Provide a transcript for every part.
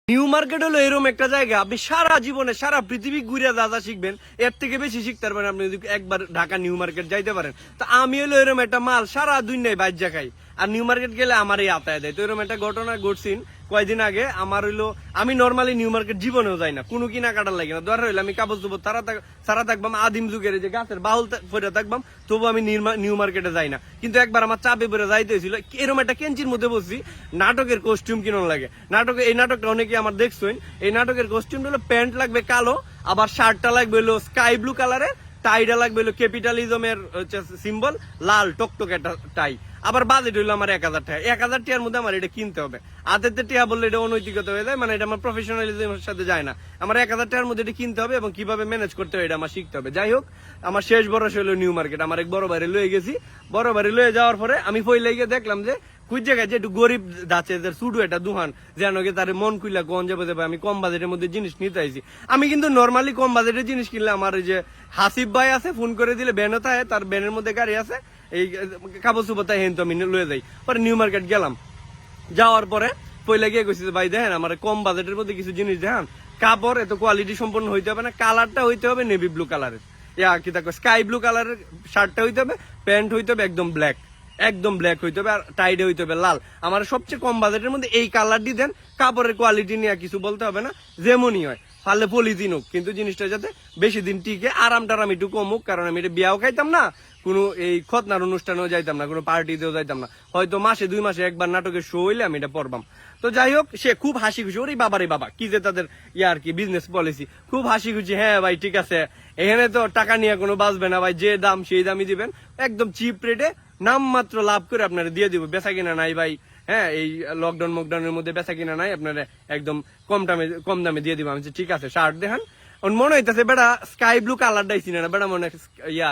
New market হলো এরকম একটা জায়গা, আপনি সারা জীবনে সারা পৃথিবী ঘুরে যা যা শিখবেন এর থেকে বেশি শিখতে পারবেন আপনি যদি একবার ঢাকা নিউ মার্কেট যাইতে পারেন। তো আমি হলো এরকম একটা মাল সারা দুনিয়ায় বাইজা খাই, আর নিউ মার্কেট গেলে আমার এই আতায় দেয়। তো এরকম একটা ঘটনা ঘটছিন কয়েকদিন আগে। আমার হইলো আমি নর্মালি নিউ মার্কেট জীবনেও যাই না, কোনো কিনা কাটার লাগে না। দরকার হইলে আমি কাপড় চোপড় সারা থাকবাম, আদিম যুগের যে গাছের বাহুল পরে থাকবাম, তবু আমি নিউ মার্কেটে যাই না। কিন্তু একবার আমার চাপে পরে যাইতে হয়েছিল, এরকম একটা কেঞ্চির মধ্যে বসছি, নাটকের কস্টিউম কিনুন লাগে। এই নাটকটা অনেকে আমার দেখছেন। এই নাটকের কস্টিউমটা হলো প্যান্ট লাগবে কালো, আবার শার্টটা লাগবে হলো স্কাই ব্লু কালারের, টাইটা লাগবে হলো ক্যাপিটালিজমের সিম্বল লাল টকটক একটা টাই। আবার বাজেট হইলো আমার 1000 টাকা। 1000 টাকার মধ্যে আমার এটা কিনতে হবে। আদেরতে টাকা বললে এটা অনৈতিকতা হয়ে যায়, মানে এটা আমার প্রফেশনালিজমের সাথে যায় না। আমার 1000 টাকার মধ্যে এটা কিনতে হবে এবং কিভাবে ম্যানেজ করতে হবে এটা আমার শিখতে হবে। যাই হোক, আমার শেষ বরস হলো নিউ মার্কেট। আমার এক বড় ভাইরে লয়ে গেছি। বড় ভাইরে লয়ে যাওয়ার পরে আমি ফইলে গিয়ে দেখলাম যে কুই জায়গায় যে একটু গরিব যাচ্ছে, শুধু একটা দুহান যেন তার মন কুইলা কোন যাবে আমি কম বাজেটের মধ্যে জিনিস নিতে আইছি। আমি কিন্তু নর্মালি কম বাজেটের জিনিস কিনলে আমার যে হাসিফ ভাই আছে, ফোন করে দিলে ব্যানতা হয়, তার ব্যানের মধ্যে গাড়ি আছে, এই কাপড় চোপড় হেন তো আমি লয়ে যাই। পরে নিউ মার্কেট গেলাম, যাওয়ার পরে পয়লা গিয়ে কইছি ভাই দেখেন আমার কম বাজেটের মধ্যে কিছু জিনিস দেখান। কাপড় এত কোয়ালিটি সম্পন্ন হইতে হবে না, কালারটা হইতে হবে নেভি ব্লু কালারের, কি থাকবে স্কাই ব্লু কালারের শার্টটা হইতে হবে, প্যান্ট হইতে হবে একদম ব্ল্যাক হইতে হবে, আর টাইডে হইতে হবে লাল। আমার সবচেয়ে কম বাজেটের মধ্যে এই কালারটি দেন, কাপড়ের কোয়ালিটি নিয়ে কিছু বলতে হবে না, যেমনই হয় পারলে পলিথিন হোক, কিন্তু জিনিসটা যাতে বেশি দিন টিকে, আরাম টারাম একটু কমুক। কারণ আমি এটা বিয়াও খাইতাম না, কোনো এই খতনার অনুষ্ঠানেও যাইতাম না, কোনো পার্টিতেও যাইতাম না। হয়তো মাসে 2 মাসে একবার নাটকের শো হইলে আমি এটা পড়বাম। তো যাই হোক, সে খুব হাসি খুশি, ওরে বাবারে বাবা কি যে তাদের আর কি বিজনেস পলিসি, খুব হাসি খুশি। হ্যাঁ ভাই ঠিক আছে, এখানে তো টাকা নিয়ে কোনো বাঁচবে না ভাই, যে দাম সেই দামই দিবেন, একদম চিপ রেটে নামমাত্র লাভ করে আপনারা দিয়ে দিব। বেচা কিনা নাই ভাই, হ্যাঁ এই লকডাউনের মধ্যে বেচা কিনা নাই, আপনারা একদম কম দামে দিয়ে দিব। আমি ঠিক আছে, শার্ট দেখান। মনে হইতেছে বেটা স্কাই ব্লু কালারটাই চিনে না, বেটা মনে হয়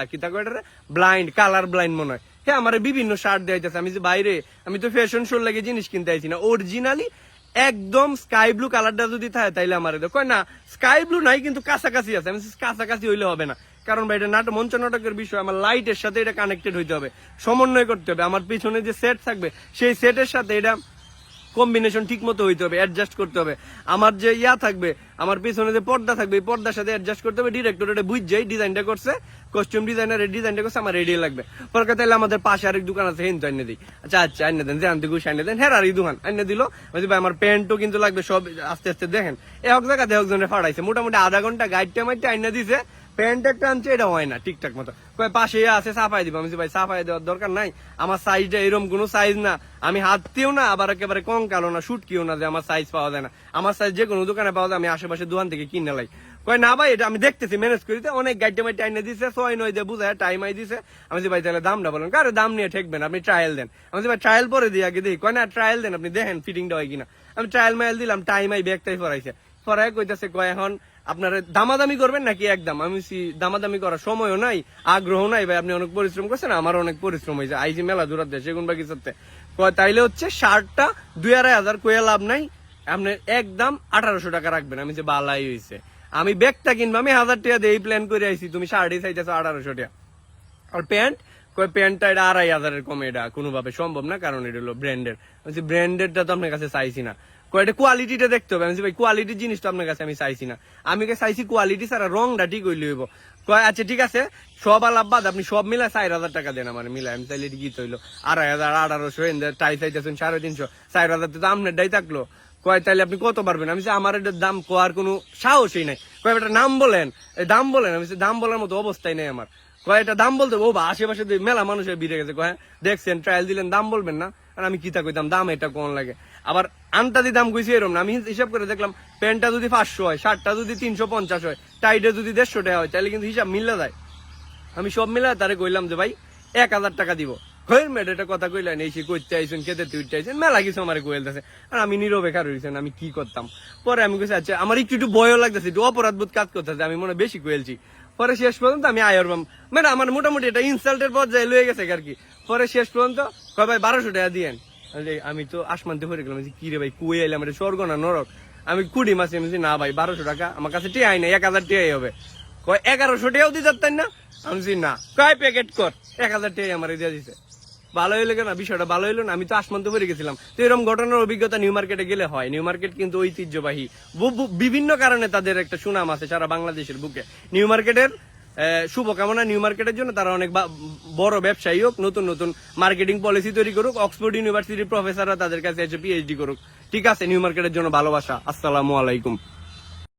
কি থাকবে ব্লাইন্ড, কালার ব্লাইন্ড মনে হয়। হ্যাঁ আমার বিভিন্ন শার্ট দেখাইতেছে। আমি যে বাইরে, আমি তো ফ্যাশন শোর লাগে জিনিস কিনতে আইছি না, অরিজিনালি একদম স্কাই ব্লু কালারটা যদি থাকে তাইলে আমার কয় না স্কাই ব্লু নাই, কিন্তু কাছাকাছি আছে। আমি কাছাকাছি হইলে হবে না, কারণ ভাই এটা মঞ্চ নাটকের বিষয়, আমার লাইটের সাথে এটা কানেক্টেড হইতে হবে, সমন্বয় করতে হবে। আমার পিছনে যে সেট থাকবে সেই সেটের সাথে এটা কম্বিনেশন ঠিক মতো হইতে হবে, অ্যাডজাস্ট করতে হবে। আমার যে থাকবে, আমার পিছনে যে পর্দা থাকবে, এই পর্দার সাথে অ্যাডজাস্ট করতে হবে। ডিরেক্টর এটা বুঝছেই, ডিজাইনটা করছে, কস্টিউম ডিজাইনার ডিজাইনটা করছে, আমার রেডি লাগবে। পরে তাইলে আমাদের পাশে আরেক দোকান আছে, হিন্দু আইনে দিই। আচ্ছা আইনে দেন, যে আনতে গুছ আইনে দেন। হ্যাঁ আর এই দোকান আইনে দিল, ভাই আমার প্যান্টও কিন্তু লাগবে, সব আস্তে আস্তে দেখেন এক জায়গাতে একজনে ফাড়াইছে, মোটামুটি আধা ঘন্টা গাইডটা মাইতে আইনে দিছে। প্যান্ট একটা আনছে, এটা হয় না ঠিকঠাক মতো, পাশে আছে সাফাই দিব। আমি ভাই সাফাই দেওয়ার দরকার নাই, আমার সাইজটা এরকম কোনো সাইজ না, আমি হাততেও না, আবার একেবারে কঙ্কালো না, শুটকিও না যে আমার সাইজ পাওয়া যায় না। আমার সাইজ যে কোনো দোকানে পাওয়া যায়, আমি আশেপাশে দোকান থেকে কিনে লাই। কয় না ভাই এটা আমি দেখতেছি ম্যানেজ করিতে, অনেক গাইডে মাইটে আইনে দিছে, 6-9 দিয়ে বুঝায় টাইম আই দিছে। আমি ভাই তাহলে দামটা বলেন, কারে দাম নিয়ে ঠেকবেন, আপনি ট্রায়াল দেন। আমি ভাই ট্রায়াল পরে দিই আগে দেখি। কয় না ট্রায়াল দেন, আপনি দেখেন ফিটিংটা হয় কিনা। আমি ট্রায়াল মাইল দিলাম, টাইম আই ব্যাগটাই ফরাইছে। ফরাই কইতাছে কয় এখন আপনারা দামাদামি করবেন নাকি একদম। আমি দামাদামি করার সময়ও নাই, আগ্রহ নাই ভাই, আপনি অনেক পরিশ্রম করছেন, আমার অনেক পরিশ্রম হয়েছে, আইসি মেলা দূরাতে সেগুন বাগিচাতে। তাইলে হচ্ছে শার্টটা 2-2.5 কয়ে লাভ নাই, আপনি একদম 1800 টাকা রাখবেন। আমি যে বালাই হয়েছে, আমি ব্যাগটা কিনবো, আমি 1000 টাকা দিয়ে প্ল্যান করে আইসি, তুমি শার্টই চাইতেছো 1800 টাকা। আর প্যান্টটা এটা 2500 কমে, এটা কোনোভাবে সম্ভব না, কারণ এটা হলো ব্র্যান্ডের। ব্র্যান্ডেডটা তো আপনার কাছে চাইছি না, কয়টা কোয়ালিটিটা দেখতে হবে। আমি ভাই কোয়ালিটির জিনিসটা আপনার কাছে আমি চাইছি না, আমি চাইছি কোয়ালিটি ছাড়া রংটা ঠিক হইলে হইব। আচ্ছা ঠিক আছে, সব আলাপ বাদ, আপনি সব মিলাই 4000 টাকা দেন আমার মিলাই। আমি চাইলে গীত হইলো 2500, 1800, টাই চাইতেছেন 350, 4000 তো আপনার ডাই থাকলো। কয় তাইলে আপনি কত পারবেন? আমি আমার এটার দাম কোয়ার কোনো সাহসই নাই। কয় একটা নাম বলেন, দাম বলেন। আমি দাম বলার মতো অবস্থায় নেই আমার। কয় এটা দাম বলতে ও আশেপাশে মেলা মানুষের ভিড়ে গেছে, কয় দেখছেন ট্রায়াল দিলেন দাম বলবেন না। আর আমি কিতা কইতাম দাম এটা কোন লাগে, আবার আনতাদি দাম কইছি এরকম না। আমি হিসাব করে দেখলাম, প্যান্টটা যদি 500 হয়, শার্টটা যদি 350 হয়, টাইটে যদি 150 টাকা হয়, তাহলে কিন্তু হিসাব মিলে যায়। আমি সব মিলে তারে কইলাম যে ভাই 1000 টাকা দিব। এটা কথা কইলেন, এই সে করতে আইসেন, খেতে তুইতে আইসেন, মেলা কিছু আমার কইলতেছে। আর আমি নীরবে খার হইছেন, আমি কি করতাম। পরে আমি কইছি আচ্ছা, আমার একটু ভয়ও লাগতেছে, একটু অপরাধবোধ কাজ করতেছে, আমি মনে বেশি কইলছি। পরে শেষ পর্যন্ত আমি আয়রবাম, মানে আমার মোটামুটি এটা ইনসাল্টের পর্যায়ে লয়ে গেছে আর কি। পরে শেষ পর্যন্ত কয় ভাই 1200 টাকা দিয়েন। আমি তো আসমানতে পড়ে গেলাম, কি রে ভাই কুয়ে এলাম, এটা স্বর্গ না নরক। আমি কুড়ি মাসে আমি না ভাই 1200 টাকা আমার কাছে টিয়াই নাই, 1000 টিয়াই হবে। কয় 1100 টাকাও দিয়ে যাচ্তেন না? আমি না, কয় প্যাকেট কর, 1000 টাকাই আমার দিয়ে দিছে। ভালো হইলো কেন, বিষয়টা ভালো হইলো না, আমি তো আসমান্ত পড়ে গেছিলাম। তো এরকম ঘটনার অভিজ্ঞতা নিউ মার্কেটে গেলে হয়। নিউ মার্কেট কিন্তু ঐতিহ্যবাহী, বিভিন্ন কারণে তাদের একটা সুনাম আছে সারা বাংলাদেশের বুকে। নিউ মার্কেটের শুভকামনা নিউ মার্কেটের জন্য, তারা অনেক বড় ব্যবসায়ী হোক, নতুন নতুন মার্কেটিং পলিসি তৈরি করুক, অক্সফোর্ড ইউনিভার্সিটির প্রফেসররা তাদের কাছে এসে পিএইচডি করুক। ঠিক আছে, নিউ মার্কেটের জন্য ভালোবাসা। আসসালামু আলাইকুম।